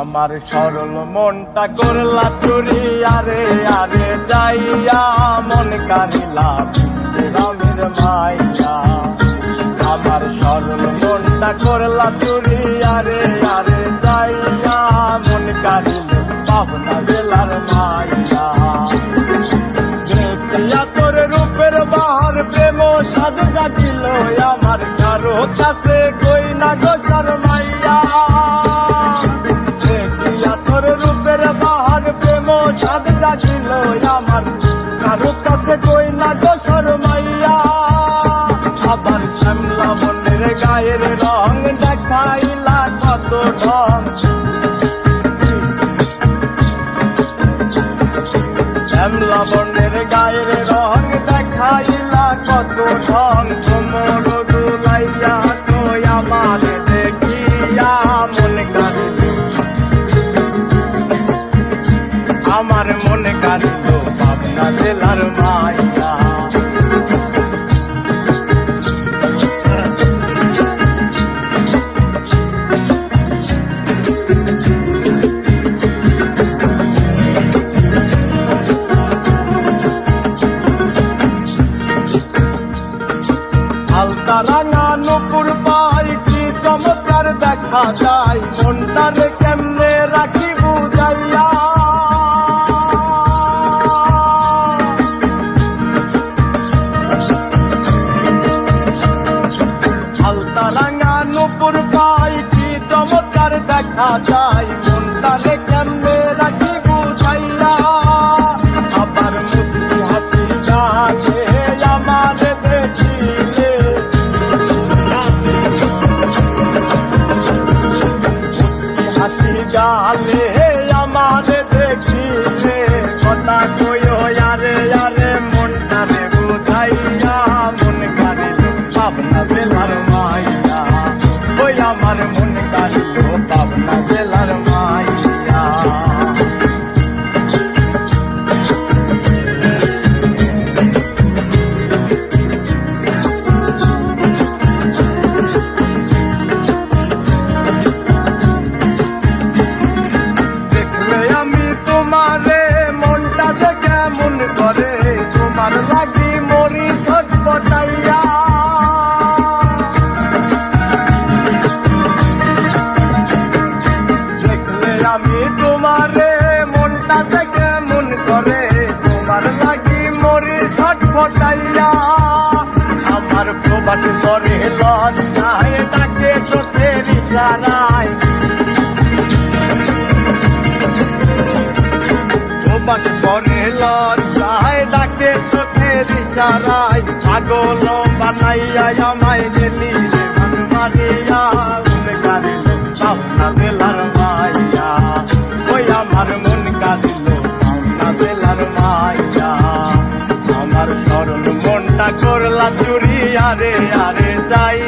আমার সরল মনটা করলা চুরি, আরে আরে যাইয়া মন কারিলা রামের মাইয়া। আমার সরল মনটা করলা চুরি, আরে আরে যাইয়া মন কারিল পাবনা জেলার মাইয়া। দেখিয়া তোর রূপের বাহার প্রেম সাদ জাগিল, আমার কারো কাছে কই না গো শরমাইয়া। সাদ জাগিল আমার কারো কাছে কই না গো শরমাইয়া। আবার শ্যামলা বনের গায়ের রং দেখাইলা কত ঢং, শ্যামলা বনের গায়ের রং দেখাইলা কত ঢং। কোমর দুলাইয়া কই আমার দেখিয়া মন কারিল, আমার মনে কারিল পাবনা জেলার মাইয়া। হালকা রাঙা নুপুর পাই কি চমৎকার দেখা যায়, মনটারে কেমনে রাখি বুঝাইয়া। হালকা রাঙা নুপুর পাই কি চমৎকার দেখা যায়, মনটারে কেমনে রাখি বুঝাইয়া। আবার মুস্কি হাসি গালে আমার দেখিলে, মুস্কি হাসি গালে আমার দেখিলে কথা কইও আরে আরে মনটারে বুঝাইয়া মন কারিল পাবনা জেলার মাইয়া। ওই আমার মন কারিল পাবনা জেলার মাইয়া। দেখলে আমি তোমারে মনটা যে কেমন করে, তোমার লাগি মরি ছটপটাইয়া। দেখলে আমি তোমারে মনটা যে কেমন করে, তোমার লাগি মরি ছটপটাইয়া। আমার প্রবাদ করে লজ্জায় ডাকে চোখের ইশারায়, প্রবাদ করে লজ্জায় ডাকে চোখের ইশারায়। পাগল বানাইয়া আমায় গেলি রে মন মারিয়া, মন কারিল পাবনা জেলার মাইয়া। ওই আমার মন কারিল পাবনা জেলার মাইয়া। আমার সরল মনটা করলা চুরি, আরে আরে যাই